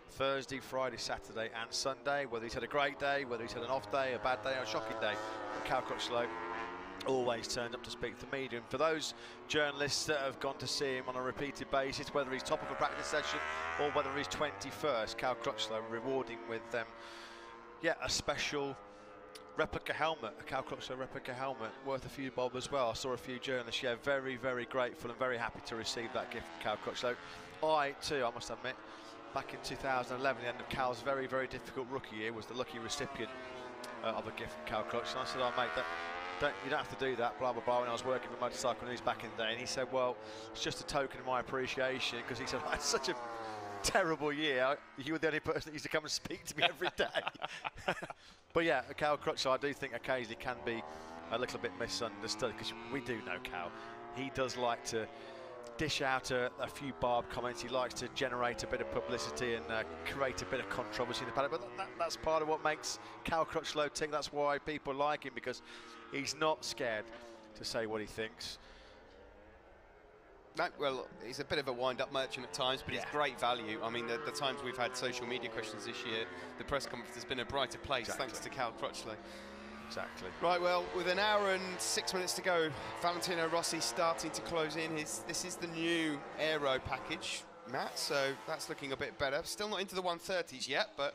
Thursday, Friday, Saturday and Sunday, whether he's had a great day, whether he's had an off day, a bad day or a shocking day. Cal Crutchlow always turned up to speak to the media. And for those journalists that have gone to see him on a repeated basis, whether he's top of a practice session or whether he's 21st, Cal Crutchlow rewarding with a special replica helmet, a Cal Crutchlow replica helmet worth a few bob as well. I saw a few journalists, very, very grateful and very happy to receive that gift from Cal Crutchlow. I too, I must admit, back in 2011, the end of Cal's very, very difficult rookie year, was the lucky recipient of a gift from Cal Crutchlow. And I said, oh mate, you don't have to do that, blah, blah, blah, when I was working with motorcycle news back in the day. And he said, well, it's just a token of my appreciation, because he said, I had such a terrible year, you were the only person that used to come and speak to me every day. But yeah, Cal Crutchlow, I do think occasionally can be a little bit misunderstood, because we do know Cal. He does like to dish out a few barb comments. He likes to generate a bit of publicity and create a bit of controversy in the paddock, but that's part of what makes Cal Crutchlow tick. That's why people like him, because he's not scared to say what he thinks. No, well, he's a bit of a wind-up merchant at times, but he's great value. I mean, the times we've had social media questions this year, the press conference has been a brighter place, thanks to Cal Crutchlow. Exactly. Right, well, with an hour and 6 minutes to go, Valentino Rossi starting to close in. This is the new aero package, Matt, so that's looking a bit better. Still not into the 130s yet, but...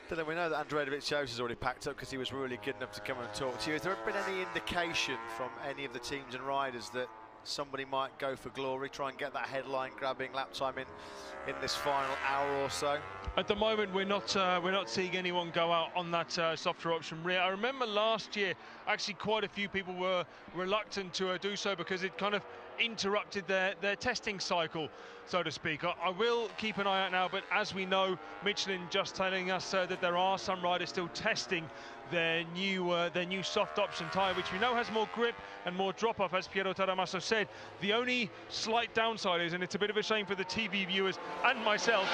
Then we know that Andrea Dovizioso has already packed up, because he was really good enough to come and talk to you. Has there been any indication from any of the teams and riders that somebody might go for glory, try and get that headline-grabbing lap time in this final hour or so? At the moment, we're not seeing anyone go out on that softer option rear. I remember last year, actually, quite a few people were reluctant to do so, because it kind of interrupted their testing cycle, so to speak. I will keep an eye out now, but as we know, Michelin just telling us that there are some riders still testing their new soft option tyre, which we know has more grip and more drop-off, as Piero Taramasso said. The only slight downside is, and it's a bit of a shame for the TV viewers and myself,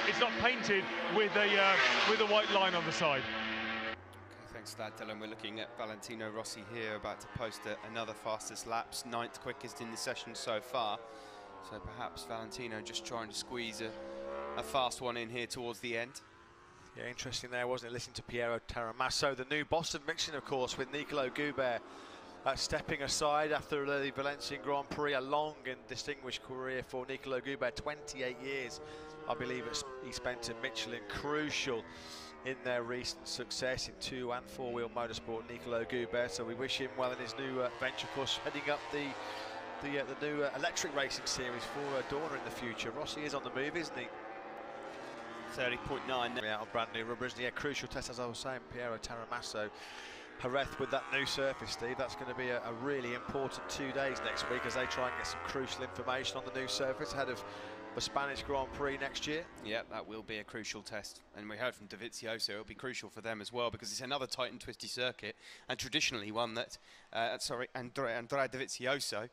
it's not painted with a white line on the side. Thanks for that, Dylan. We're looking at Valentino Rossi here, about to post another fastest laps, 9th quickest in the session so far. So perhaps Valentino just trying to squeeze a fast one in here towards the end. Yeah, interesting there, wasn't it? Listening to Piero Taramasso, the new boss of Michelin, of course, with Nicolo Guber stepping aside after the Valencian Grand Prix. A long and distinguished career for Nicolo Guber, 28 years, I believe he spent in Michelin. Crucial in their recent success in 2- and 4-wheel motorsport, Nicolo Guber. So we wish him well in his new venture, of course, heading up the new electric racing series for Dorna in the future. Rossi is on the move, isn't he? 30.9 out on brand new rubber, isn't he? A crucial test, as I was saying, Piero Taramasso. Jerez with that new surface, Steve. That's going to be a really important 2 days next week, as they try and get some crucial information on the new surface ahead of the Spanish Grand Prix next year. Yeah, that will be a crucial test, and we heard from Dovizioso it'll be crucial for them as well, because it's another tight and twisty circuit, and traditionally one that Andrea Dovizioso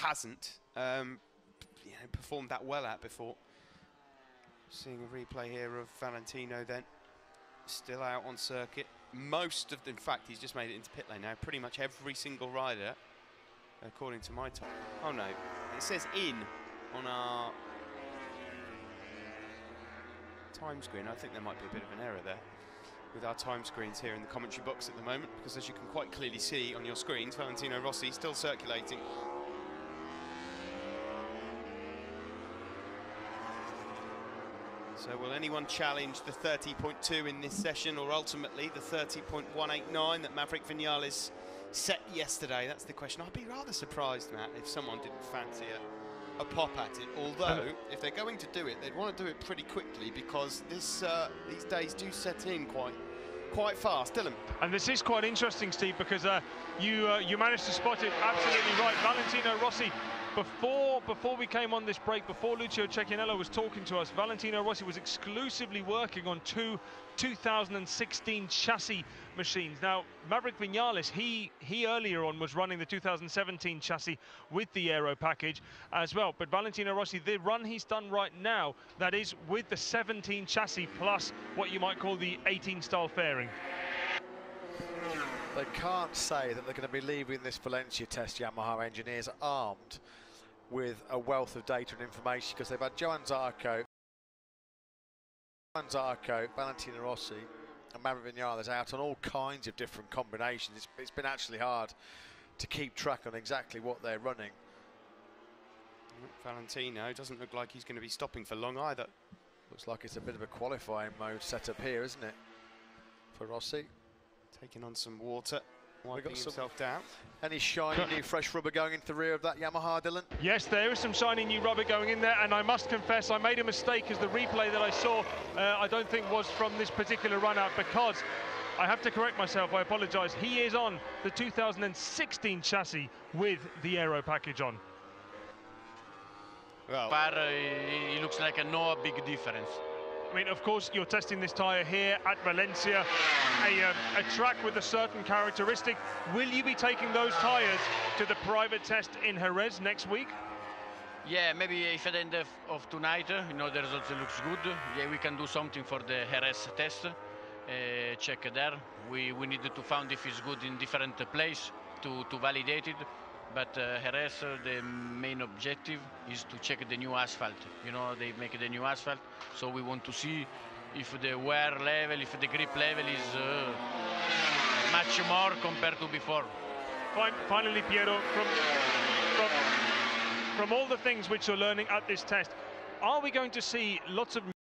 hasn't performed that well at before. Seeing a replay here of Valentino then, still out on circuit. In fact, he's just made it into pit lane now. Pretty much every single rider, according to my time. Oh no, it says in on our time screen. I think there might be a bit of an error there with our time screens here in the commentary box at the moment, because as you can quite clearly see on your screens, Valentino Rossi still circulating. So will anyone challenge the 30.2 in this session, or ultimately the 30.189 that Maverick Vinales set yesterday? That's the question. I'd be rather surprised, Matt, if someone didn't fancy a pop at it. Although, if they're going to do it, they'd want to do it pretty quickly, because these days do set in quite fast. Dylan. And this is quite interesting, Steve, because you managed to spot it absolutely right. Valentino Rossi, before we came on this break, before Lucio Cecchinello was talking to us, Valentino Rossi was exclusively working on two 2016 chassis machines. Now, Maverick Vinales, he earlier on was running the 2017 chassis with the aero package as well. But Valentino Rossi, the run he's done right now, that is with the 17 chassis plus what you might call the 18 style fairing. they can't say that they're going to be leaving this Valencia test, Yamaha engineers, armed with a wealth of data and information, because they've had Johann Zarco, Valentino Rossi and Maverick Vinales out on all kinds of different combinations. It's been actually hard to keep track on exactly what they're running. Valentino doesn't look like he's going to be stopping for long either. Looks like it's a bit of a qualifying mode setup here, isn't it, for Rossi? Taking on some water, wiping himself down. Any shiny new fresh rubber going into the rear of that Yamaha, Dylan? Yes, there is some shiny new rubber going in there, and I must confess I made a mistake, as the replay that I saw I don't think was from this particular run-out, because I have to correct myself, I apologise, he is on the 2016 chassis with the aero package on. Well, he looks like no big difference. I mean, of course, you're testing this tyre here at Valencia, a track with a certain characteristic. Will you be taking those tyres to the private test in Jerez next week? Yeah, maybe if at the end of tonight, you know, the results looks good. Yeah, we can do something for the Jerez test. Check there. We needed to find if it's good in different place to validate it. But Jerez, the main objective is to check the new asphalt. You know, they make the new asphalt, so we want to see if the wear level, if the grip level is much more compared to before. Finally, Piero, from all the things which you're learning at this test, are we going to see lots of